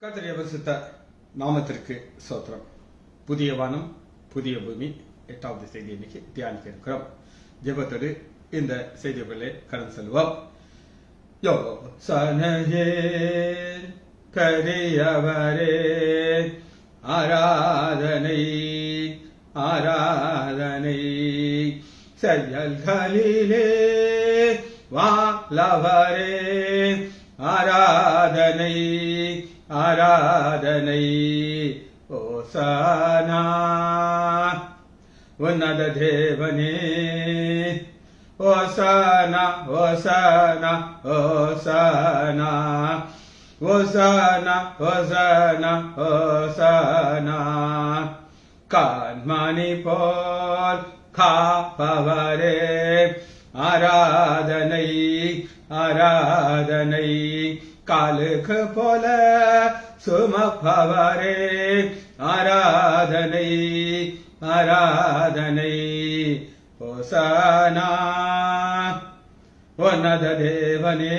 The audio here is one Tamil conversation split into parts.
கர்த்தருடைய பரிசுத்த நாமத்திற்கு ஸ்தோத்திரம். புதிய வானம் புதிய பூமி 8வது செய்தி இன்னைக்கு தியானிக்க இருக்கிறோம். ஜெபத்தோடு இந்த செய்திகளை கடந்து செல்வோம். யோசனையே பெரியவரே, ஆராதனை ஆராதனை, செயல்களிலே வாழவரே, ஆராதனை ஆராதனை. ஓசானா உன்னத தேவனே, ஓசானா ஓசானா ஓசானா ஓசானா ஓசானா ஓசானா. கண்மணி போல் காப்பவரே, ஆராதனை ஆராதனை. காலுக்கு போல சுமப்பவரே, ஆராதனை ஆராதனை. ஓசானா உன்னத தேவனே,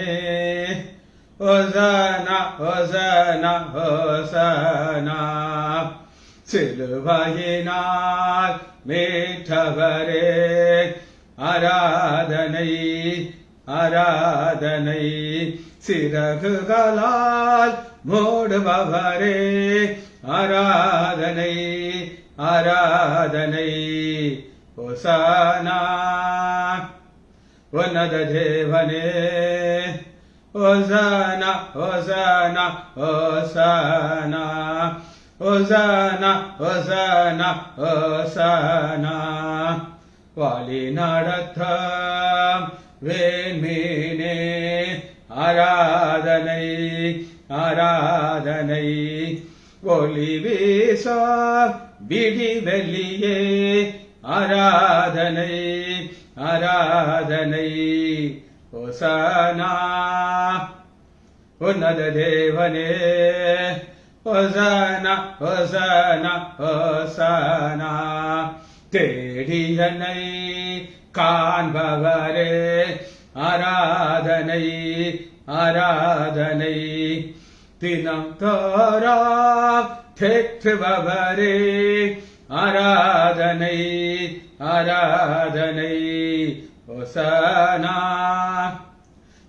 ஓசானா ஓசானா ஓசானா. சிலுவையினால் மீட்டவரே, ஆராதனை ஆராதனை. சிறகுகளால் மூடுபவரே, ஆராதனை ஆராதனை. ஓசானா உன்னத தேவனே, ஓசானா ஓசானா ஓசானா ஓசானா ஓசானா ஓசானா. வாலி நடத்த வேண்மீனே, ஆராதனை ஆராதனை. ஒளி வீச விடிவெளியே, ஆராதனை ஆராதனை. ஓசானா உன்னத தேவனே, ஓசானா ஓசானா ஓசானா. தேடியனை காண்பவரே, ஆராதனை ஆராதனை. தினம் தோறா தேற்றுபவரே, ஆராதனை ஆராதனை. ஓசானா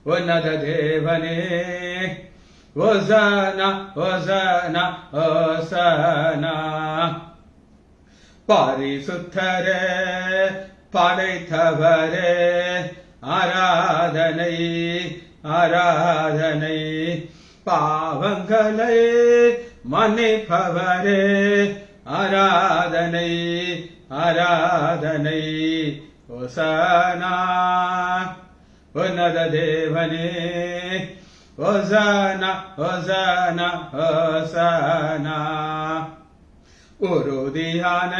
உன்னத தேவனே, ஓசானா ஓசானா ஓசானா. பரிசுத்தரே படைத்தவரே, ஆராதனை ஆராதனை. பாவங்களை மன்னிப்பவரே, ஆராதனை ஆராதனை. ஓசானா உன்னத தேவனே, ஓசானா ஓசானா ஓசானா. உறுதியான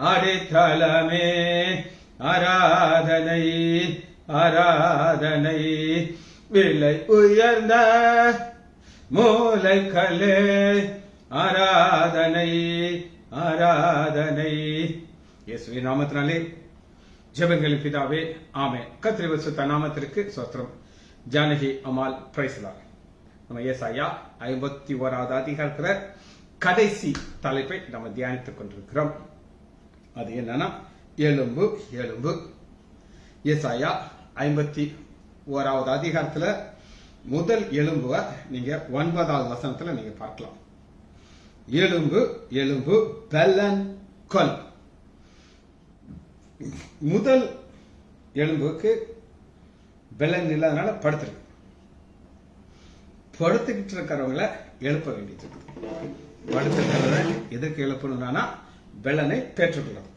அடித்தளமே, ஆராதனை ஆராதனை. விலை உயர்ந்த மூலைக்கல்லே, ஆராதனை ஆராதனை. இயேசுவின் நாமத்தினாலே ஜெபங்களின் பிதாவே, ஆமென். கர்த்தருடைய பரிசுத்த நாமத்திற்கு ஸ்தோத்திரம். ஜானகி அம்மாள் பிரைஸ்லார். நம்ம ஏசாயா 51வது அதிகாரத்துல கடைசி தலைப்பை நம்ம தியானித்துக் கொண்டிருக்கிறோம். அது என்னன்னா, எலும்பு எலும்பு. ஏசாயா 51வது அதிகாரத்துல முதல் எலும்புவை நீங்க 9வது வசனத்துல நீங்க பார்க்கலாம். எலும்பு எலும்பு பெலன் கொல். முதல் எலும்புக்கு பெலன் இல்லாதனால படுத்துருக்கு. படுத்துக்கிட்டு இருக்கிறவங்களை எழுப்ப வேண்டியது. படுத்துக்கிறத எதற்கு எழுப்பணும்னா பெலனை பெற்றுக்கொள்ளும்.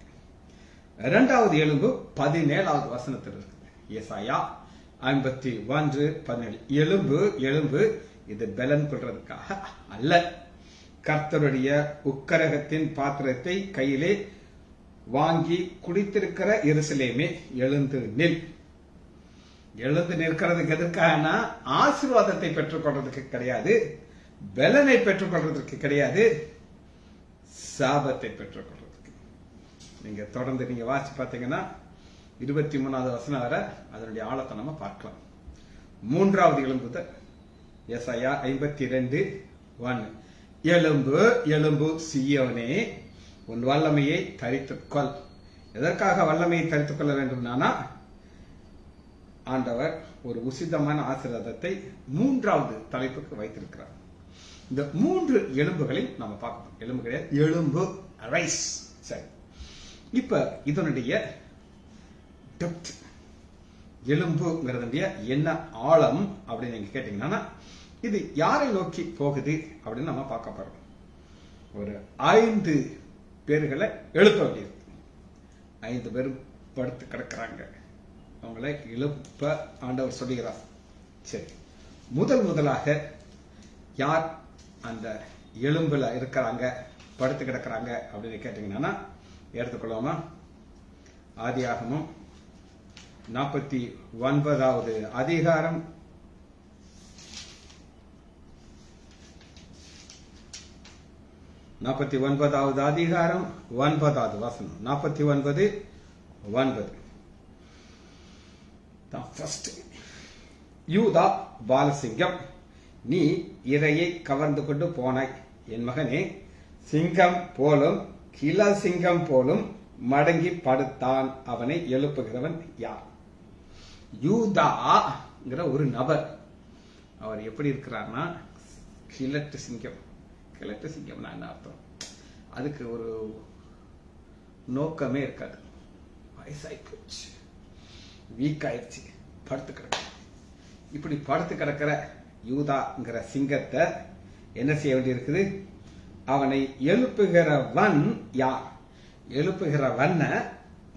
2வது எலும்பு 17வது வசனத்தில் இருக்கு. ஏசாயா 51:17. எலும்பு எலும்பு, இது பெலன் கொள்றதுக்காக அல்ல. கர்த்தருடைய உக்கரகத்தின் பாத்திரத்தை கையிலே வாங்கி குடித்திருக்கிற எருசலேமே, எழுந்து நில். எழுந்து நிற்கிறதுக்கு எதற்கான? ஆசீர்வாதத்தை பெற்றுக்கொள்றதுக்கு கிடையாது, பெலனை பெற்றுக்கொள்றதுக்கு கிடையாது, சாபத்தை பெற்றுக்கொள்றதுக்கு. நீங்க தொடர்ந்து நீங்க வாசி பார்த்தீங்கன்னா 23வது வசனம் வரை அதனுடைய ஆழத்தை நம்ம பார்க்கலாம். 3வது எலும்புதல் ஏசாயா 52 1. எலும்பு எலும்பு சீயோனே உன் வல்லமையை தரித்துக்கொள். எதற்காக வல்லமையை தரித்துக் கொள்ள வேண்டும்னா, ஆண்டவர் ஒரு உசிதமான ஆசீர்வாதத்தை 3வது தலைப்புக்கு வைத்திருக்கிறார். இந்த 3 எலும்புகளை நம்ம பார்க்கணும். எலும்பு கிடையாது, எலும்பு ரைஸ். சரி, இப்ப இதனுடைய டெப்த், எலும்புங்கிறதுடைய என்ன ஆழம் அப்படின்னு நீங்க கேட்டீங்கன்னா, இது யாரை நோக்கி போகுது அப்படின்னு நம்ம பார்க்க போறோம். ஒரு 5 பேர்களை எழுப்ப வேண்டியது. 5 பேரும் படுத்து கிடக்கிறாங்க, அவங்களை எழுப்ப ஆண்டவர் சொல்லுகிறார். சரி, முதலாக யார் அந்த எலும்புல இருக்கிறாங்க, படுத்து கிடக்கிறாங்க அப்படின்னு கேட்டீங்கன்னா எடுத்துக்கொள்ளாமா. ஆதியாகமம் 49வது அதிகாரம் 49வது அதிகாரம் 9வது வசனம். 49:9. ஃபர்ஸ்ட், யூதா பாலசிங்கம், நீ இரையை கவர்ந்து கொண்டு போனாய். என் மகனே, சிங்கம் போலும் கிள சிங்கம் போலும் மடங்கி படுத்தான். அவனை எழுப்புகிறவன் யார்? யூதாங்கிற ஒரு நபர். அவர் எப்படி இருக்கிறார்னா, கிழட்டு சிங்கம். கிழட்டு சிங்கம்னா என்ன அர்த்தம்? அதுக்கு ஒரு நோக்கமே இருக்காது. வயசாகி போச்சு, வீக் ஆயிடுச்சு, படுத்து கிடக்கு. இப்படி படுத்து கிடக்கிற யூதாங்கிற சிங்கத்தை என்ன செய்ய வேண்டியிருக்குது? அவனை எழுப்புகிறவன் யார்? எழுப்புகிறவன்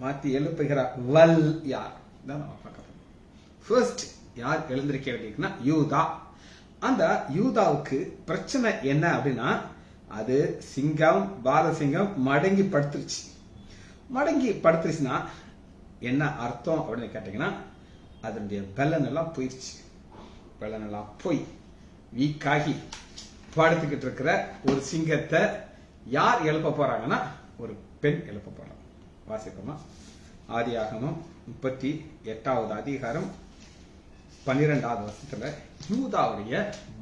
மாத்தி எழுப்புகிற வல் யார்? நம்ம பார்க்க போறோம். ஃபர்ஸ்ட் யார் எழுந்திருக்க வேண்டியிருக்குன்னா யூதா. அந்த யூதாவுக்கு பிரச்சனை என்ன அப்படின்னா, அது சிங்கம் பாலசிங்கம் மடங்கி படுத்துருச்சு. மடங்கி படுத்துருச்சுன்னா என்ன அர்த்தம் அப்படின்னு கேட்டீங்கன்னா, அதனுடைய பலன் எல்லாம் போயிடுச்சு. பலன் எல்லாம் போய் வீக்காகி படுத்துக்கிட்டு இருக்கிற ஒரு சிங்கத்தை யார் எழுப்ப போறாங்கன்னா, ஒரு பெண் எழுப்ப போறாங்க. வாசிப்போமா? ஆதியாகமம் 38வது அதிகாரம் 12வது வசனத்துல யூதாவுடைய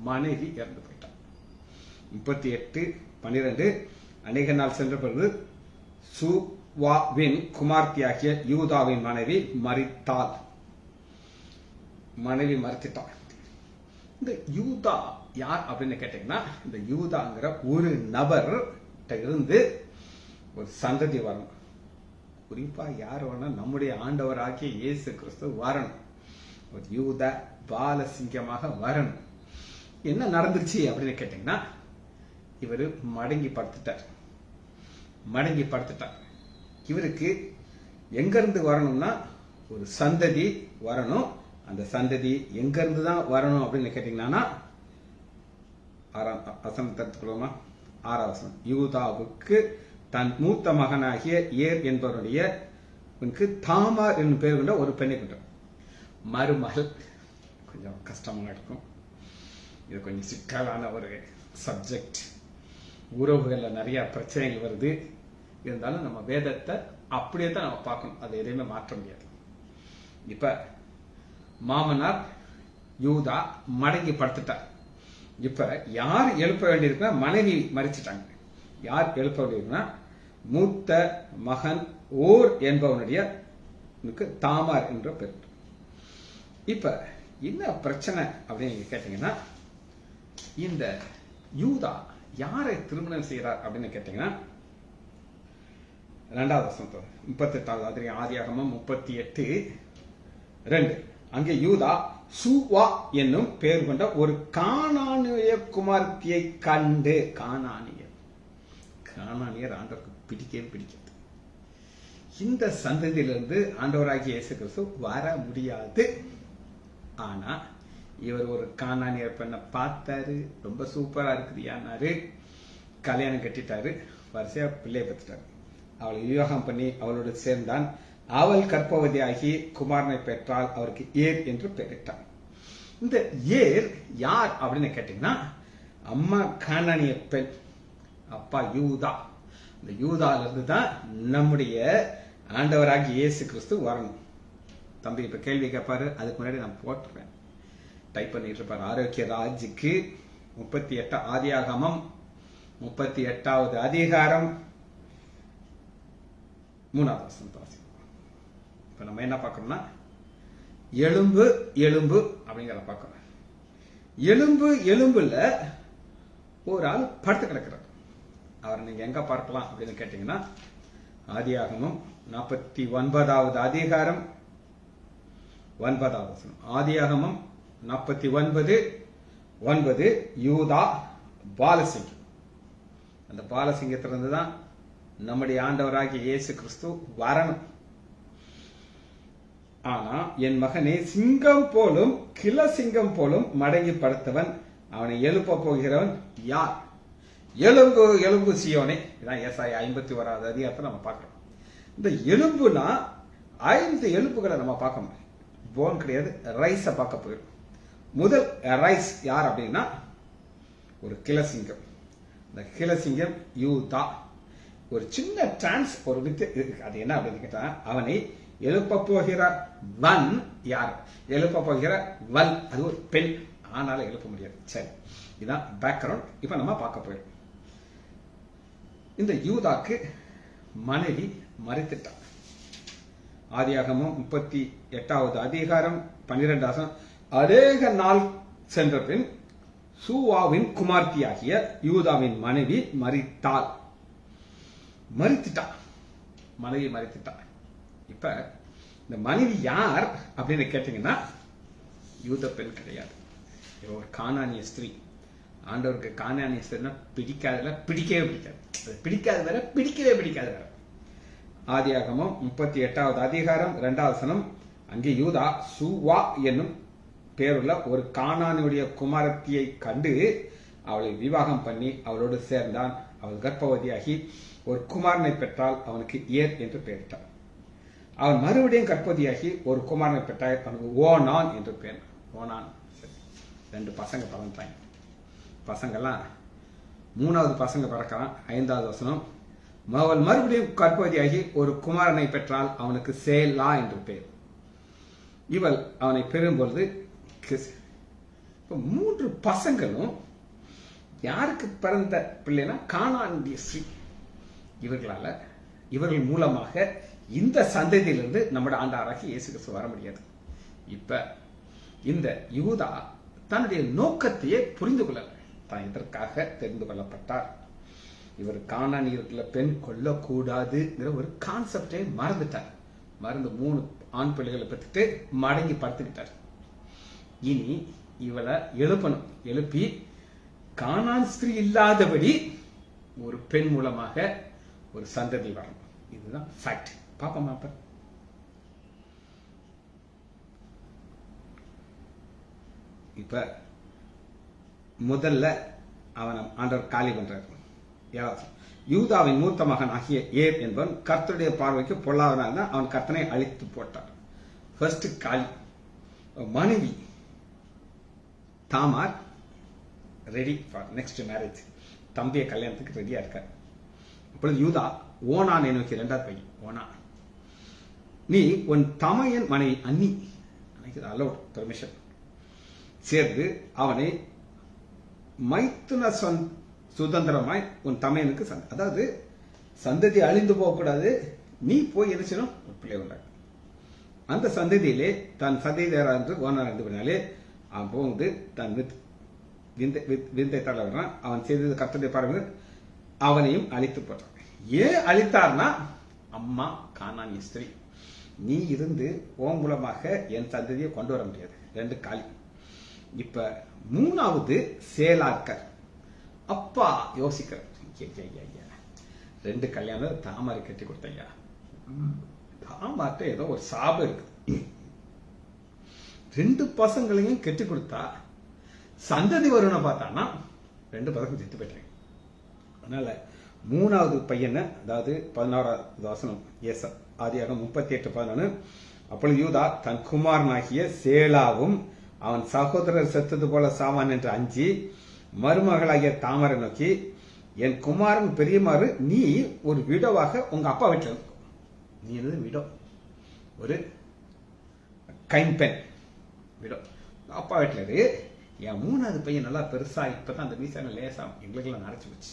மனைவி இறந்து போயிட்டான். 38:12. அநேக நாள் சென்ற பிறகு சுவாவின் குமார்த்தியாகிய யூதாவின் மனைவி மரித்தாள். மனைவி மரித்துட்டான். இந்த யூதா யார் அப்படின்னு கேட்டீங்கன்னா, இந்த யூதாங்கிற ஒரு நபர் இருந்து ஒரு சந்ததி வரணும். குறிப்பா யார் வரணும்? நம்முடைய ஆண்டவராகிய இயேசு கிறிஸ்து வரணும். ஒரு யூத பாலசிங்கமாக வரணும். என்ன நடந்துருச்சு அப்படின்னு கேட்டீங்கன்னா, இவரு மடங்கி படுத்துட்டார். இவருக்கு எங்க இருந்து வரணும்னா, ஒரு சந்ததி வரணும். அந்த சந்ததி எங்க இருந்து தான் வரணும் அப்படின்னு கேட்டீங்கன்னா, 6ஆம் வசனத்தை எடுத்துக்கொள்வோமா? 6ஆம் வசனம். யூதாவுக்கு தன் மூத்த மகனாகிய ஏர் என்பவருடைய தாமார் என்னும் பேர் கொண்ட ஒரு பெண்ணை கொண்டார். மருமகள். கொஞ்சம் கஷ்டமா இருக்கும். இது கொஞ்சம் சிக்கலான ஒரு சப்ஜெக்ட். உறவுகள்ல நிறைய பிரச்சனைகள் வருது. இருந்தாலும் நம்ம வேதத்தை அப்படியே தான் நம்ம பார்க்கணும். அது எதையுமே மாற்ற முடியாது. இப்ப மாமனார் யூதா மடங்கி படுத்துட்டார். இப்ப யார் எழுப்ப வேண்டியிருக்குன்னா, மனைவி மறிச்சிட்டாங்க. யார் எழுப்ப வேண்டியிருக்குன்னா, மூத்த மகன் ஓர் என்பவனுடைய தாமார் என்ற பேர். இப்ப என்ன பிரச்சனை அப்படின்னு கேட்டீங்கன்னா, இந்த யூதா யாரை திருமணம் செய்யறார் அப்படின்னு கேட்டீங்கன்னா, 2வது வசனம் 38வது ஆதியாகமம் 38:2. அங்கே யூதா சுவா என்னும் பெயர் கொண்ட ஒரு கானானிய குமார்த்தியை கண்டு. கானானியர் ஆண்டவருக்கு பிடிக்கவே பிடிக்காது. இந்த சந்ததியிலிருந்து ஆண்டவராகிய இயேசு கிறிஸ்து வர முடியாது. ஆனா இவர் ஒரு கானானியர் பெண்ணை பார்த்தாரு, ரொம்ப சூப்பரா இருக்குதியானாரு, கல்யாணம் கட்டிட்டாரு, வரிசையா பிள்ளையை பெற்றுட்டாரு. அவளை விவாகம் பண்ணி அவளோடு சேர்ந்தான். அவள் கர்ப்பவதியாகி குமாரனை பெற்றால் அவருக்கு ஏர் என்று பெயரிட்டான். இந்த ஏர் யார் அப்படின்னு கேட்டீங்கன்னா, அம்மா கானானிய பெண், அப்பா யூதா. இந்த யூதால இருந்து தான் நம்முடைய ஆண்டவராகி இயேசு கிறிஸ்து வரணும். தம்பி இப்ப கேள்வி கேட்பாரு, அதுக்கு முன்னாடி நான் போட்டுறேன், டைப் பண்ணிட்டு இருப்பாரு. ஆரோக்கிய ராஜுக்கு 38 ஆதியாகமம் 38வது அதிகாரம் 3வது வசனத்தை வாசிப்போம். இப்ப நம்ம என்ன பார்க்கணும்னா எலும்பு எலும்பு அப்படிங்கிற பார்க்கணும். எலும்பு எலும்புல ஒரு ஆள் படுத்து கிடக்கிறார். அவரை நீங்க எங்க பார்க்கலாம் அப்படின்னு கேட்டீங்கன்னா ஆதியாகமம் 49வது அதிகாரம் 9வது வசனம். ஆதியாகமம் 49:9 யூதா பாலசிங்கம். அந்த பாலசிங்கத்திலிருந்து தான் நம்முடைய ஆண்டவராகிய இயேசு கிறிஸ்து வரணும். ஆனா என் மகனே சிங்கம் போலும் கிள சிங்கம் போலும் மடங்கி படுத்தவன், அவனை எழுப்ப போகிறவன் யார்? எலும்பு எலும்பு சியோனே. இதான் ஏசாயா 51வது அதிகாரத்தை நம்ம பார்க்கிறோம். இந்த எலும்புனா 5 எலும்புகளை நம்ம பார்க்க முடியும். போன் கிடையாது, ரைஸ பார்க்க போயிடும். முதல் ரைஸ் யார் அப்படின்னா ஒரு கிளசிங்கம். இந்த கிளசிங்கம் யூதா. ஒரு சின்ன டிரான்ஸ் ஒரு அது என்ன அப்படின்னு கேட்டா அவனை எழுப்ப போகிற வன் யார்? எழுப்ப போகிற வல் அது ஒரு பெண், ஆனால எழுப்ப முடியாது. சரி, இதுதான் பேக்ரவுண்ட். இப்ப நம்ம பார்க்க போயிடும். இந்த யூதாக்கு மனைவி மரித்துட்டான். ஆதியாகமம் 38வது அதிகாரம் 12 அநேக நாள் சென்ற பின் சூவாவின் குமார்த்தியாகிய யூதாவின் மனைவி மரித்தாள். மரித்துட்டான், மனைவி மரித்துட்டான். இப்ப இந்த மனைவி யார் அப்படின்னு கேட்டீங்கன்னா யூத பெண் கிடையாது, ஒரு கானானிய ஸ்திரீ. ஆண்டவருக்கு கானானிய ஸ்திரீனா பிடிக்காதுல பிடிக்கவே பிடிக்காது, பிடிக்காது வேற பிடிக்கவே பிடிக்காது வேற. ஆதியாகமம் 38வது அதிகாரம் 2வது வசனம். அங்கே யூதா சூவா என்னும் பேருள்ள ஒரு கானானியுடைய குமாரத்தியை கண்டு அவளை விவாகம் பண்ணி அவளோடு சேர்ந்தான். அவள் கர்ப்பவதியாகி ஒரு குமாரனை பெற்றால் அவனுக்கு ஏர் என்று பெயரிட்டான். அவன் மறுபடியும் கர்ப்பவதியாகி ஒரு குமாரனை பெற்றால் அவனுக்கு ஓனான் என்று பெயர். ஓனான். 2 பசங்க பிறந்தாங்க. பசங்கெல்லாம் 3வது பசங்க பிறக்கிறான். 5வது வசனம். அவள் மறுபடியும் கர்ப்பவதியாகி ஒரு குமாரனை பெற்றால் அவனுக்கு சேலா என்று பெயர். இவள் அவனை பெறும்பொழுது 3 பசங்களும் யாருக்கு பிறந்த பிள்ளைனா கானானிய ஸ்ரீ. இவர்கள் மூலமாக இந்த சந்ததியிலிருந்து நம்முடைய ஆண்டவராகிய இயேசு கிறிஸ்து வர முடியாது. இப்ப இந்த யூதா தன்னுடைய நோக்கத்தையே புரிந்து கொள்ளல. தான் இதற்காக தெரிந்து கொள்ளப்பட்டார். இவர் கானானியர்ல பெண் கொல்லக்கூடாதுங்கிற ஒரு கான்செப்டே மறந்துட்டார். மறந்து 3 ஆண் பிள்ளைகளை பெற்றுட்டு மடங்கி படுத்துக்கிட்டார். இனி இவளை எழுப்பணும். எழுப்பி கானான் ஸ்திரீ இல்லாதபடி ஒரு பெண் மூலமாக ஒரு சந்ததி வரணும். இதுதான் ஃபேக்ட். பாப்போமா? அப்ப இப்ப முதல்ல அவன் ஆண்டவர் காலி பண்றார். யூதாவின் மூத்த மகன் ஆகிய ஏர் என்பவன் கர்த்தருடைய பார்வைக்கு பொல்லாதவனாக அவன் கர்த்தனை அழித்து போட்டார். ஃபர்ஸ்ட் காலி. மனைவி Tamar ready for next marriage. தம்பிய கல்யாணத்துக்கு ரெடியா இருக்கார். அப்பொழுது யூதா ஓனானை நோக்கி 2வது பையன் ஓனா, நீ உன் தமையன் மனைவி அன்னி அலோட் பெர்மிஷன் சேர்ந்து அவனை மைத்துன சுதந்திரமாய் உன் தமையனுக்கு அதாவது சந்ததி அழிந்து போகக்கூடாது. நீ போய் என்ன செய்யணும்? ஒரு பிள்ளை உண்டாக அந்த சந்ததியிலே தன் சந்ததியாரா என்று ஓனா இருந்தபடினாலே அவன் போகுது தன் விந்தை தளர்றான். அவன் செய்தது கர்த்தருடைய பார்வை அவனையும் அழித்து போட்டான். ஏன் அழித்தார்னா அம்மா கானானிய ஸ்திரீ, நீ இருந்து ஓம் மூலமாக என் சந்ததியை கொண்டு வர முடியாது. 2 காலி. இப்ப 3வது சேலாக்கர். அப்பா யோசிக்கிற 2 கல்யாணம் தாமரை கட்டி கொடுத்தையா. தாமாட்ட ஏதோ ஒரு சாபம் இருக்கு. 2 பசங்களையும் கட்டி கொடுத்தா சந்ததி வரும்னு பார்த்தானா 2 பசங்க செத்து போயிட்டாங்க. அதனால 3வது பையனை, அதாவது 16வது வசனம் ஆதியாகமம் 38:11. அப்பொழுது யூதா தன் குமாரனாகிய சேலாவும் அவன் சகோதரர் செத்தது போல சாவான் என்று அஞ்சி மருமகளாகிய தாமரை நோக்கி, என் குமாரன் பெரியமாறு நீ ஒரு விடோவாக உங்க அப்பா வீட்டில் இருக்கும். நீ என்னது விடோ? ஒரு கைம்பெண் விடோ. அப்பா வீட்டில் இரு. என் மூணாவது பையன் நல்லா பெருசா இப்பதான் அந்த மீசை லேசா எங்களுக்கெல்லாம் நரைச்சு போச்சு,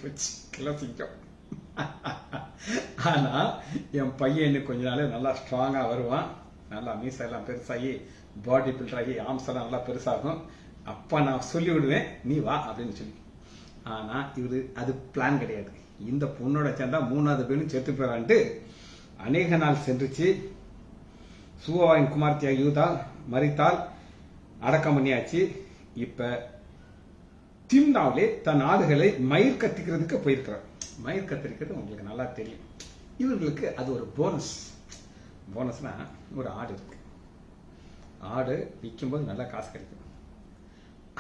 போச்சு கிலோ சிங்கம். ஆனா என் பையன் கொஞ்ச நாள் நல்லா ஸ்ட்ராங்கா வருவான், நல்லா மீசை எல்லாம் பெருசாகி பாடி பில்டர் ஆகி ஆம்ஸ் எல்லாம் நல்லா பெருசாகும். அப்ப நான் சொல்லி விடுவேன் நீ வா அப்படின்னு சொல்லி. ஆனா இவரு அது பிளான் கிடையாது. இந்த பொண்ணோட சேர்ந்தா மூணாவது பேரும் செத்து போறான்ட்டு அநேக நாள் சென்றுச்சு. சூவாவின் குமார்த்தியா யூதா மரித்தால், அடக்கம் பண்ணியாச்சு. இப்ப திம்னாவிலே தன் ஆடுகளை மயிர் கத்திக்கிறதுக்கு போயிருக்கிறார். மயிர் கத்திரிக்கிறது உங்களுக்கு நல்லா தெரியும். இவர்களுக்கு அது ஒரு போனஸ். போனஸ்னா ஒரு ஆடு இருக்கு, ஆடு விற்கும்போது நல்லா காசு கிடைக்கும்.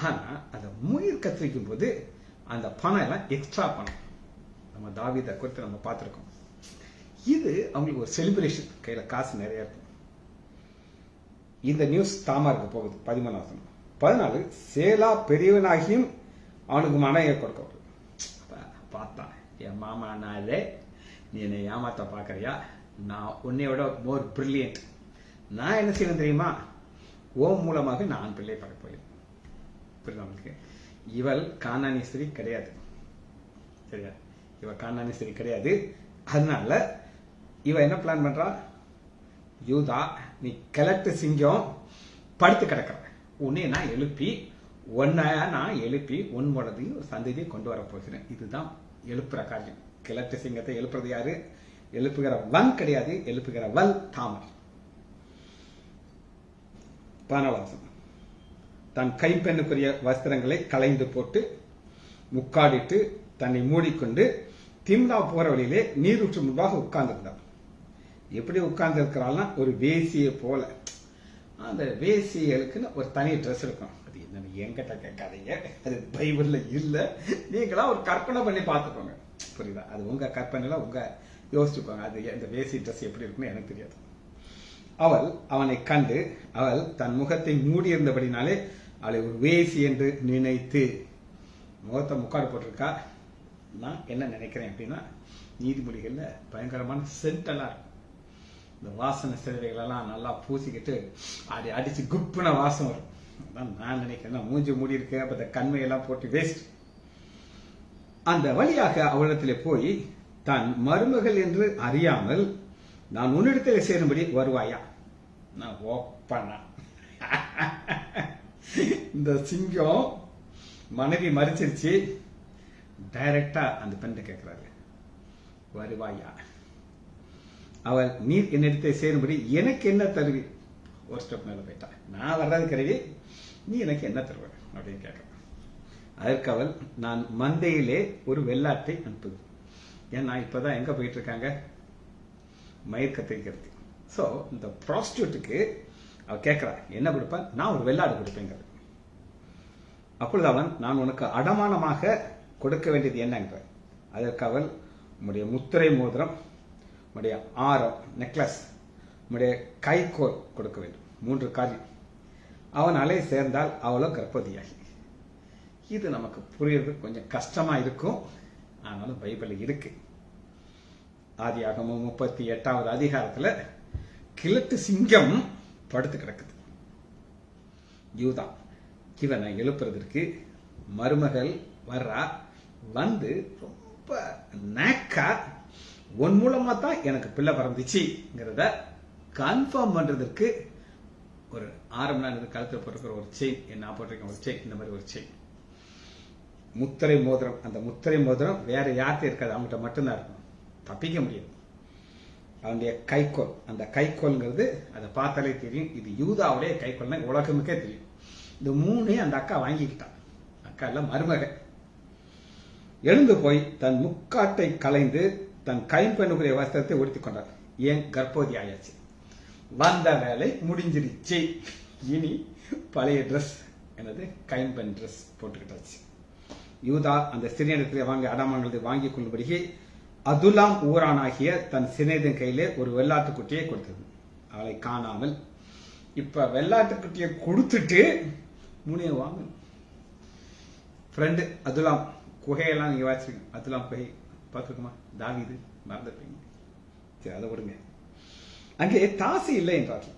ஆனா அந்த மயிர் கத்திரிக்கும் போது அந்த பணம் எல்லாம் எக்ஸ்ட்ரா பணம். நம்ம தாவீதை குறித்து நம்ம பார்த்திருக்கோம். இது அவங்களுக்கு ஒரு செலிப்ரேஷன், கையில காசு நிறைய இருக்கும். இந்த நியூஸ் தாமாருக்கு போகுது. 13 சேலா பெரியவனாகியும் அவனுக்கு மனையை கொடுக்க பார்த்தான். என் மாமா நாளே நீ என்னை ஏமாத்த பாக்குறியா, நான் உன்னையோட மோர் பிரில்லியன்ட். நான் என்ன செய்யணும் தெரியுமா, ஓம் மூலமாக நான் பிள்ளை பார்க்க போய். புரியுது? இவள் கானானீஸ்வரி கிடையாது, சரியா? இவ கானானீஸ்வரி கிடையாது. அதனால இவ என்ன பிளான் பண்றா, யூதா நீ கிழட்டு சிங்கம் படுத்து கிடக்கிற, உன்னை நான் எழுப்பி உன்னோடதையும் சந்ததியும் கொண்டு வர போகிறேன். இதுதான் எழுப்புற காரியம். கிழட்டு சிங்கத்தை எழுப்புறது யாரு? எழுப்புகிற வன் கிடையாது, எழுப்புகிற வல் தாமர். 14 தன் கைப்பெண்ணுக்குரிய வஸ்திரங்களை களைந்து போட்டு முக்காடிட்டு தன்னை மூடிக்கொண்டு திம்னா போற வழியிலே நீரூற்று முன்பாக உட்கார்ந்திருந்தார். எப்படி உட்கார்ந்து இருக்கிறாள்னா ஒரு வேசியை போல. அந்த வேசிகளுக்குன்னு ஒரு தனி ட்ரெஸ் இருக்கும். அது என்னன்னு என்கிட்ட கேட்காதீங்க, அது பைபிள்ல இல்ல. நீங்களா ஒரு கற்பனை பண்ணி பார்த்துக்கோங்க, புரியுதா? அது உங்க கற்பனையில உங்க யோசிச்சுக்கோங்க. அது இந்த வேசி ட்ரெஸ் எப்படி இருக்குன்னு எனக்கு தெரியாது. அவள் அவனை கண்டு அவள் தன் முகத்தை மூடியிருந்தபடினாலே அவளை ஒரு வேசி என்று நினைத்து, முகத்தை முக்காடு போட்டிருக்கா. நான் என்ன நினைக்கிறேன் அப்படின்னா, நீதிமொழிகள்ல பயங்கரமான சென்டெல்லாம் இருக்கும். இந்த வாசனை சேவைகள் எல்லாம் நல்லா பூசிக்கிட்டு அடிச்சு குப்புன வாசம் வரும். அதான் நான் நினைக்கிறேன். மூஞ்சி மூடி இருக்கு, அப்ப இந்த கண்மையெல்லாம் போட்டு வேஸ்ட். அந்த வழியாக அவளிடத்திலே போய், தான் மருமகள் என்று அறியாமல் நான் உன்னிடத்தில் சேரும்படி வருவாயா? நான் ஓப்பனா இந்த சிங்கம் மனைவி மறிச்சிருச்சு. டைரக்டா அந்த பெண்ணை கேட்கிறாரு, வருவாயா? அவள் நீர் என்னிடத்தை சேரும்படி எனக்கு என்ன தருவி? ஒரு ஸ்டெப் மேல போயிட்டா. நான் வர்றது கருவி, நீ எனக்கு என்ன தருவ அப்படின்னு கேட்கிறேன். அதற்கு அவள், நான் மந்தையிலே ஒரு வெள்ளாட்டை அனுப்புது. ஏன்னா இப்பதான் எங்க போயிட்டு இருக்காங்க, மயிர் கத்திரிக்கிறது. சோ இந்த ப்ராஸ்டியூட்டுக்கு அவ கேட்கிறா, என்ன கொடுப்பா? நான் ஒரு வெள்ளாடு கொடுப்பேங்கிறது. அப்பொழுது அவன், நான் உனக்கு அடமானமாக கொடுக்க வேண்டியது என்னங்கிற. அதற்கு அவள், உம்முடைய முத்திரை மோதிரம், உம்முடைய ஆரம் நெக்லஸ், உம்முடைய கைகோல் கொடுக்க வேண்டும். 3 காரியம். அவன் அலை சேர்ந்தால் அவளோ கர்ப்பவதியாகி. இது நமக்கு புரியுறது கொஞ்சம் கஷ்டமா இருக்கும், ஆனாலும் பைபிள் இருக்கு. ஆதியாகமம் 38வது அதிகாரத்துல கிழட்டு சிங்கம் படுத்து கிடக்குது. யூதா இவனை எழுப்புறதற்கு மருமகள் வர்றா. வந்து ரொம்ப நாக்கா, உன் மூலமா தான் எனக்கு பிள்ளை பிறந்துச்சுங்கிறத கன்ஃபார்ம் பண்றதுக்கு ஒரு 6 மணி நேரம் கழுத்தில் போட்டிருக்கிற ஒரு செயின், என்ன போட்டிருக்கேன் ஒரு செயின், இந்த மாதிரி ஒரு செயின், முத்திரை மோதிரம். அந்த முத்திரை மோதிரம் வேற யார்கிட்ட இருக்காது, அவங்ககிட்ட மட்டும்தான் இருக்கும், தப்பிக்க முடியாது. அவனுடைய கைக்கோல், அந்த கைக்கோல்ங்கிறது அதை பார்த்தாலே தெரியும், இது யூதாவுடைய கைக்கோல்னா உலகமுக்கே தெரியும். இந்த 3 அந்த அக்கா வாங்கிக்கிட்டான். அக்கா இல்ல மருமக. எழுந்து போய் தன் முக்காட்டை களைந்து தன் கைம்பெண்ணுக்குரிய வஸ்திரத்தை உடுத்திக் கொண்டார். ஏன்? கர்ப்பவதி ஆயாச்சு, வந்த வேலை முடிஞ்சிருச்சு. இனி பழைய ட்ரெஸ், எனது கைம்பெண் ட்ரெஸ் போட்டுக்கிட்டாச்சு. யூதா அந்த சிறியனிடத்திலே வாங்கி அடமானங்களை வாங்கிக் கொள்ளும்படியே அதுலாம் ஊரானாகிய தன் சிநேகிதன் கையிலே ஒரு வெள்ளாட்டுக்குட்டியை கொடுத்தது. அவளை காணாமல். இப்ப வெள்ளாட்டுக்குட்டியை கொடுத்துட்டு 3 வாங்க. ஃப்ரெண்டு அதுலாம் குகையெல்லாம் நீங்க வாசிருக்கீங்க. அதுலாம் குகை பார்த்துருக்குமா? தாவீது மறந்துருப்பீங்க. சரி, அதை விடுங்க. அங்கே தாசி இல்லை என்றார்கள்.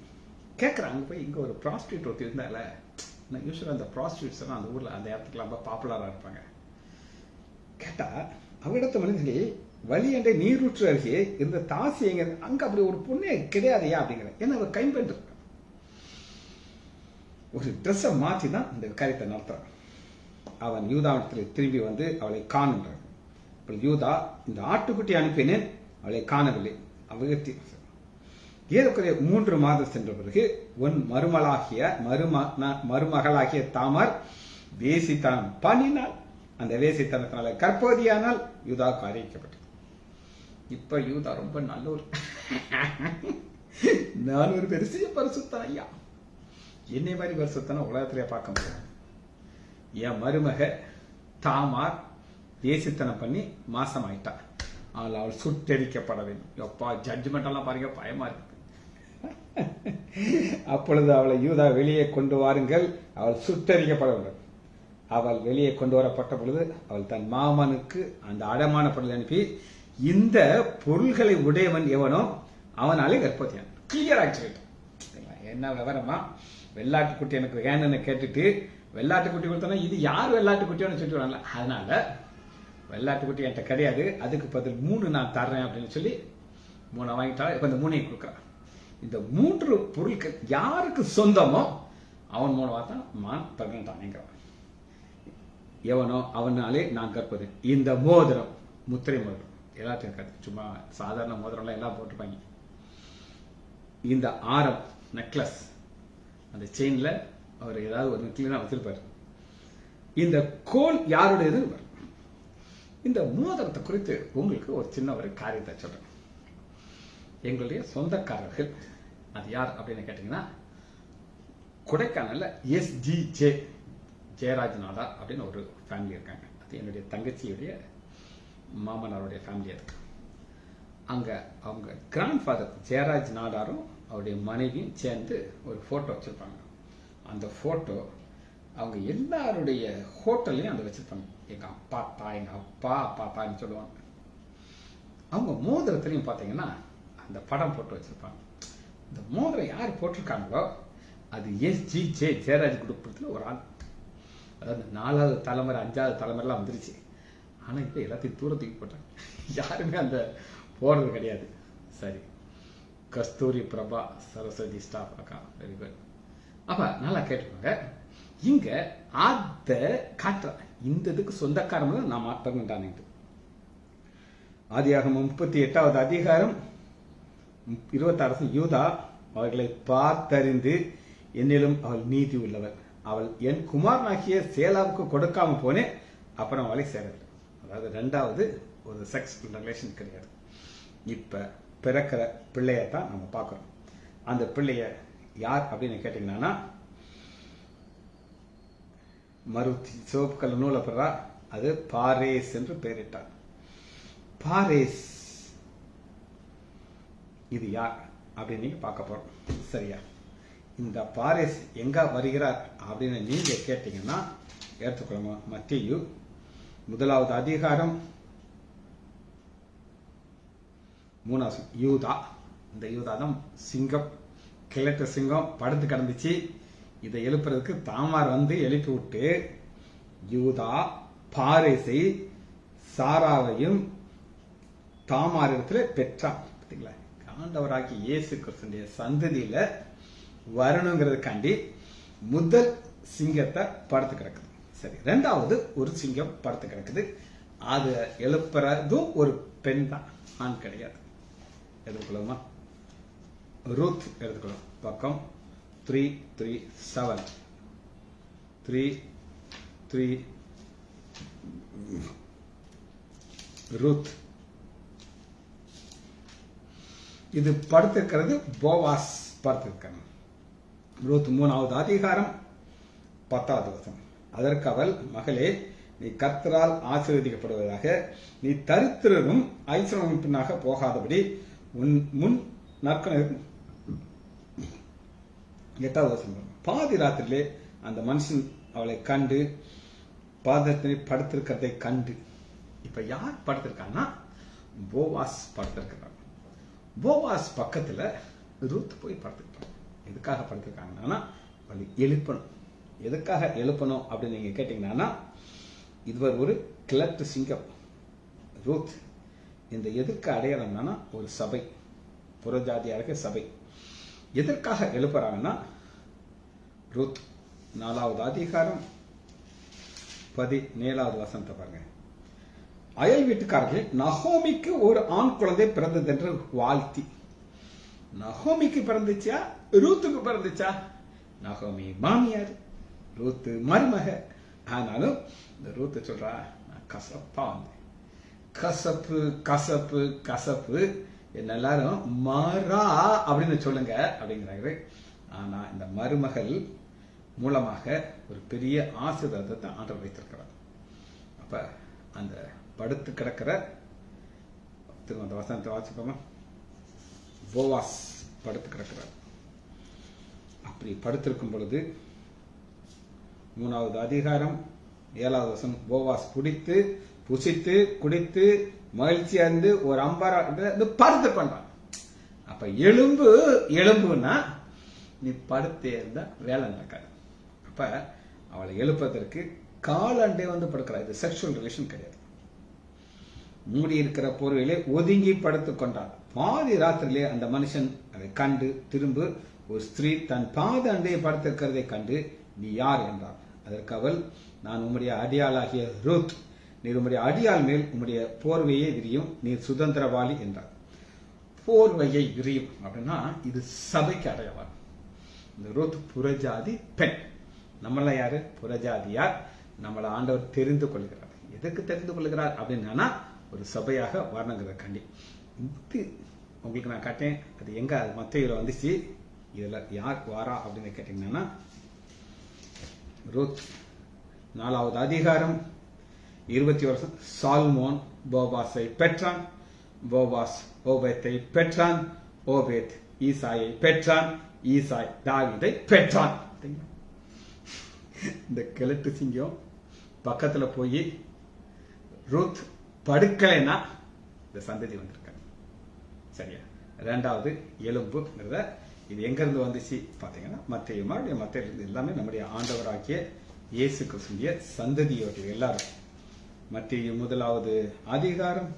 கேட்கிறாங்க போய், இங்க ஒரு ப்ராஸ்டியூட் ஒருத்தி இருந்தால, யூஸ்வலாக அந்த ப்ராஸ்டியூட்ஸ் எல்லாம் அந்த ஊரில் அந்த இடத்துக்குலாம் ரொம்ப பாப்புலராக இருப்பாங்க. கேட்டால் அவ்விடத்த மனிதர்களே வழி என்ற நீரூற்று அருகே இருந்த தாசி எங்க அங்கே அப்படி ஒரு பொண்ணே கிடையாதையா அப்படிங்கிற. ஏன்னா அவர் கைம்பெண் ஒரு ட்ரெஸ்ஸை மாற்றி தான் இந்த காரியத்தை நடத்துறான். அவன் யூதாவிடத்தில் திரும்பி வந்து அவளை காணுன்றான். யூதா, இந்த ஆட்டுக்குட்டி அனுப்பினேன், அவளை காணவில்லை. அவகத்தி ஏறக்குறைய 3 மாதம் சென்ற பிறகு உன் மருமகளாகிய தாமார் வேசித்தனம் பண்ணினால், அந்த வேசித்தனத்தினால கற்பவதியானால் யூதாவுக்கு அறிவிக்கப்பட்டது. இப்ப யூதா ரொம்ப நல்லவர். நான் ஒரு பெருசிய பரிசுத்தன் ஐயா, என்னை மாதிரி பரிசுத்தன உலகத்திலே பார்க்க முடியாது. என் மருமக தாமார் வேசித்தனம் பண்ணி மாசம் ஆயிட்டா, அவள் சுட்டெரிக்கப்பட வேண்டும். எப்பா ஜட்ஜ்மெண்ட் எல்லாம் பாருங்க, பயமா இருக்கு. அப்பொழுது அவளை யூதா வெளியே கொண்டு வாருங்கள், அவள் சுட்டரிக்கப்பட வேண்டும். அவள் வெளியே கொண்டு வரப்பட்ட பொழுது அவள் தன் மாமனுக்கு அந்த அடமான பொருளை அனுப்பி, இந்த பொருள்களை உடையவன் எவனோ அவனாலே கர்ப்பவதியான். கிளியர் ஆக்சுவலி என்ன விவரமா, வெள்ளாட்டுக்குட்டி எனக்கு வேணும்னு கேட்டுட்டு வெள்ளாட்டுக்குட்டி கொடுத்தோன்னா இது யார் வெள்ளாட்டுக்குட்டியோன்னு சொல்லிட்டு, அதனால வெள்ளாட்டுக்குட்டி என்கிட்ட கிடையாது, அதுக்கு பதில் 3 நான் தர்றேன் அப்படின்னு சொல்லி 3 வாங்கிட்டாலும் இப்ப இந்த 3 கொடுக்குறான். இந்த 3 பொருட்கள் யாருக்கு சொந்தமோ அவன் மூலமா தான் மான் பிரெக்னன்ட் ஆனேங்கிறான். எவனோ அவனாலே நான் கற்பது. இந்த மோதிரம், முத்திரை மோதிரம் எல்லாத்தையும் இருக்காது, சும்மா சாதாரண மோதிரம்லாம் எல்லாம் போட்டுப்பாங்க. இந்த ஆரம் நெக்லஸ், அந்த செயின்ல அவர் ஏதாவது ஒரு கிளீனா வச்சிருப்பாரு. இந்த கோல் யாருடையது. இந்த மோதிரத்தை குறித்து உங்களுக்கு ஒரு சின்ன ஒரு காரியத்தை சொல்றேன். எங்களுடைய சொந்தக்காரர்கள் அது யார் அப்படின்னு கேட்டீங்கன்னா, கொடைக்கானல்ல SGJ ஜெயராஜ் நாடார் அப்படின்னு ஒரு ஃபேமிலி இருக்காங்க. அது என்னுடைய தங்கச்சியுடைய மாமனாருடைய ஃபேமிலி. அது அங்க அவங்க கிராண்ட் ஃபாதர் ஜெயராஜ் நாடாரும் அவருடைய மனைவியும் சேர்ந்து ஒரு போட்டோ வச்சிருப்பாங்க. அந்த போட்டோ அவங்க எல்லாருடைய ஹோட்டல்லையும் அந்த வச்சிருப்பாங்க. எங்க அப்பா அப்பா, எங்க அப்பா அப்பா அப்பான்னு சொல்லுவாங்க. அவங்க மோதிரத்திலையும் பார்த்தீங்கன்னா அந்த படம் போட்டு வச்சிருப்பாங்க. இந்த மோதிரம் யார் போட்டிருக்காங்களோ அது SGJ ஜெயராஜ் குடும்பத்தில் ஒரு ஆள். அதாவது 4வது தலைமுறை 5வது தலைமுறைலாம் வந்துருச்சு. ஆனா இப்ப எல்லாத்தையும் தூரத்துக்கு போட்டாங்க, யாருமே அந்த போறது கிடையாது. சரி, கஸ்தூரி பிரபா சரஸ்வதி ஸ்டாஃப் அக்கா, வெரி குட். அப்ப நல்லா கேட்டுக்கோங்க. இங்க அத காட்டுற இந்த இதுக்கு சொந்தக்காரங்க நான் மாற்றேன். ஆதியாகமம் 38வது அதிகாரம் 26 யூதா அவர்களை பார்த்தறிந்து என்னிலும் அவள் நீதி உள்ளவர், அவள் என் குமாரனாகிய சேலாவுக்கு கொடுக்காம போனேன், அப்புறம் அவளை சேரவில்லை. அதாவது 2வது ஒரு செக்ஸ் ரிலேஷன் கிடையாது. இப்ப பிறக்கிற பிள்ளையத்தான் நம்ம பார்க்கிறோம். அந்த பிள்ளைய யார் அப்படின்னு கேட்டீங்கன்னா, மருத்தி சிவப்பு கல் நூலை பெறா, அது பாரேஸ் என்று பெயரிட்டார். பாரேஸ் இது யார் அப்படின்னு நீங்க பார்க்க போறோம். சரியா, இந்த பாரேஸ் எங்க வருகிறார் அப்படின்னு நீங்க கேட்டீங்கன்னா எடுத்துக்கொள்ளுங்க. மத்தேயு 1வது அதிகாரம் 3வது யூதா. இந்த யூதா தான் சிங்கம், கிழக்கு சிங்கம் படுத்து கிடந்துச்சு. இதை எழுப்புறதுக்கு தாமார் வந்து எழுப்பி விட்டு யூதா பாரேசை சாராவையும் தாமார் இடத்துல பெற்றான். பார்த்தீங்களா, ஆண்டவராகி இயேசு கிறிஸ்துடைய சந்ததியில வரணுங்கிறதுக்காண்டி முதல் சிங்கத்தை படுத்து கிடக்குது. சரி, 2வது ஒரு சிங்கம் படுத்து கிடக்குது. அது எழுப்புறதும் ஒரு பெண் தான், ஆண் கிடையாது. எடுத்துக்கொள்ளுமா, ரூத் எடுத்துக்கொள்ளும். பக்கம் 337 3 ரூத். இது படுத்திருக்கிறது போவாஸ் படுத்திருக்கிறான். ரூத் 3வது அதிகாரம் 10வது வசனம். அதற்கு அவள், மகளே, நீ கர்த்தரால் ஆசீர்வதிக்கப்படுவதாக, நீ தரித்திரரும் ஐஸ்வர்யம் பின்னாக போகாதபடி உன் முன் நற்கணம். 8வது வசனம். பாதி ராத்திரிலே அந்த மனுஷன் அவளை கண்டு பாதத்தில் படுத்திருக்கிறதை கண்டு. இப்ப யார் படுத்திருக்காங்கன்னா, போவாஸ் படுத்திருக்கிறான். போவாஸ் பக்கத்துல ரூத் போய் படுத்துக்கிட்டான். எதுக்காக படுத்திருக்காங்கன்னா, அவளை எழுப்பணும். எதுக்காக எழுப்பணும் அப்படின்னு நீங்க கேட்டீங்கன்னா, இதுவர் ஒரு கிழட்டு சிங்கம் ரூத். இந்த எதற்கு அடையாளம்னா ஒரு சபை, புறஜாதியாக சபை. எதற்காக எழுப்புறாங்கன்னா, ரூத் 4வது அதிகாரம் 17வது வசனத்தை பாருங்க. அயல் வீட்டுக்காரர்கள் நகோமிக்கு ஒரு ஆண் குழந்தை பிறந்தது என்று வாழ்த்தி. நகோமிக்கு பிறந்துச்சா ரூத்துக்கு பிறந்துச்சா? நகோமி மாமியார், ரூத்து மருமக. ஆனாலும் இந்த ரூத்து சொல்றா, நான் கசப்பா வந்தேன், கசப்பு கசப்பு கசப்பு, என்ன எல்லாரும் மாறா அப்படின்னு சொல்லுங்க அப்படிங்கிறாரு. ஆனா இந்த மருமகள் மூலமாக ஒரு பெரிய ஆசீர்வாதத்தை ஆண்டவர் வைத்திருக்கிறார். அப்ப அந்த படுத்து கிடக்கிற அந்த வசனத்தை வாசிப்போமா? போவாஸ் படுத்து கிடக்கிறார். அப்படி படுத்திருக்கும் பொழுது 3வது அதிகாரம் 7வது வசனம், போவாஸ் குடித்து புசித்து குடித்து மகிழ்ச்சி அடைந்து ஒரு அம்பாரா படுத்து கொண்டான். அப்ப எலும்பு எலும்புனா நீ படுத்தே இருந்தா வேலை நடக்காது. அப்ப அவளை எழுப்பதற்கு காலண்டே வந்து படுக்கிறா. இது செக்ஷுவல் ரிலேஷன் கிடையாது. மூடி இருக்கிற போர்வையிலே ஒதுங்கி படுத்துக் கொண்டான். பாதி ராத்திரிலே அந்த மனுஷன் அதை கண்டு திரும்ப ஒரு ஸ்திரீ தன் பாத அண்டையை படுத்திருக்கிறதை கண்டு, நீ யார் என்றார். அதற்கு அவள், நான் உம்முடைய அடியாளாகிய ரூத், நீர் உம்முடைய அடியாள் மேல் உம்முடைய போர்வையை விரியும், நீர் சுதந்திரவாளி என்றார். போர்வையை விரியும் அப்படின்னா இது சபைக்கு அடையாளம். இந்த ரூத் புறஜாதி பெண். நம்மள யாரு? புறஜாதியார். நம்மள ஆண்டவர் தெரிந்து கொள்கிறார். எதற்கு தெரிந்து கொள்கிறார் அப்படின்னா, ஒரு சபையாக வரணுங்கிற கண்டி. உங்களுக்கு நான் காட்டேன், அது எங்க மத்தேயுல வந்துச்சு. இதுல யார் வாரா அப்படின்னு கேட்டீங்கன்னா, ரூத் 4வது அதிகாரம் 21 சால்மோன் போவாஸை பெற்றான், போவாஸ் ஓபேத்தை பெற்றான், ஓபேத் ஈசாயை பெற்றான், ஈசாய் தாவீதை பெற்றான். இந்த கிழட்டு சிங்கம் பக்கத்துல போய் ரூத் படுக்கலைன்னா இந்த சந்ததி வந்திருக்காங்க. சரியா? 2வது எலும்புங்கிறத இது எங்க இருந்து வந்துச்சு பாத்தீங்கன்னா, மத்தேயு எல்லாமே நம்முடைய ஆண்டவராகிய இயேசு கிறிஸ்துவிய சந்ததியோட எல்லாரும். மத்தேயு 1வது அதிகாரம்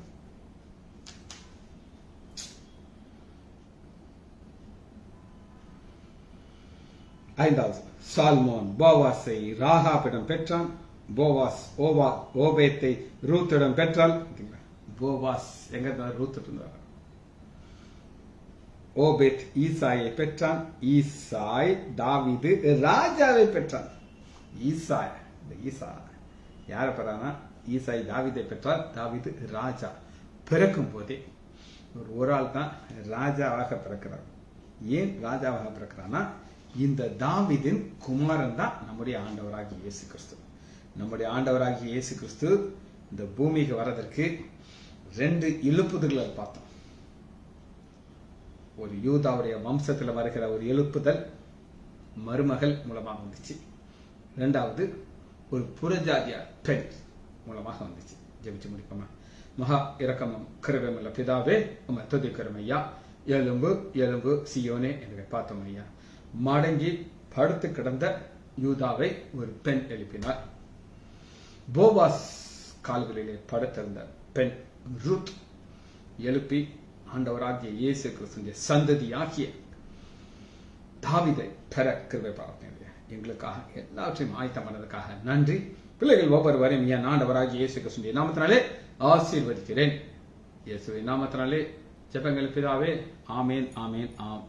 5வது சால்மோன் போவாஸை ராகாபிடம் பெற்றான், போவாஸ் ஓபேத்தை ரூத்திடம் பெற்றால். போவாஸ் எங்க ரூத் இருந்தார். ஓபேத் ஈசாயை பெற்றான், ஈசாய் தாவீது ராஜாவை பெற்றான். ஈசாய் யார பெறானா? ஈசாய் தாவீதை பெற்றால், தாவீது ராஜா. பிறக்கும் போதே ஒரு ஆள் தான் ராஜாவாக பிறக்கிறார். ஏன் ராஜாவாக பிறக்கிறான்னா, இந்த தாவீதின் குமாரன் தான் நம்முடைய ஆண்டவராகிய இயேசு கிறிஸ்து. நம்முடைய ஆண்டவராகிய இயேசு கிறிஸ்து இந்த பூமிக்கு வர்றதற்கு 2 எழுப்புதல்களை பார்த்தோம். ஒரு யூதாவுடைய வம்சத்தில் வருகிற ஒரு எழுப்புதல் மருமகள் மூலமாக வந்துச்சு. 2வது ஒரு புறஜாதியார் பெண் மூலமாக வந்துச்சு. ஜெபிச்சு முடிப்போமா? மகா இரக்கமும் கிருபையுமுள்ள பிதாவே, உம்மை துதிக்கிறோம் ஐயா. எலும்பு எலும்பு சியோனே என்று பார்த்தோம் ஐயா. மடங்கி படுத்து கிடந்த யூதாவை ஒரு பெண் எழுப்பினார். போவாஸ் கால்களிலே படுத்திருந்த பெண் ரூத் எழுப்பி ஆண்டவராகிய இயேசு கிறிஸ்துவின் சந்ததியாகிய தாவீதை பெற கிருபை பாராட்டினீர். எங்களுக்காக எல்லாவற்றையும் ஆயத்தமானதுக்காக நன்றி. பிள்ளைகள் ஒவ்வொருவரையும் என் ஆண்டவராகிய இயேசு கிறிஸ்துவின் நாமத்தினாலே ஆசீர்வதிக்கிறேன். இயேசுவின் நாமத்தினாலே ஜெபங்கள் பிதாவே. ஆமேன் ஆமேன் ஆம்.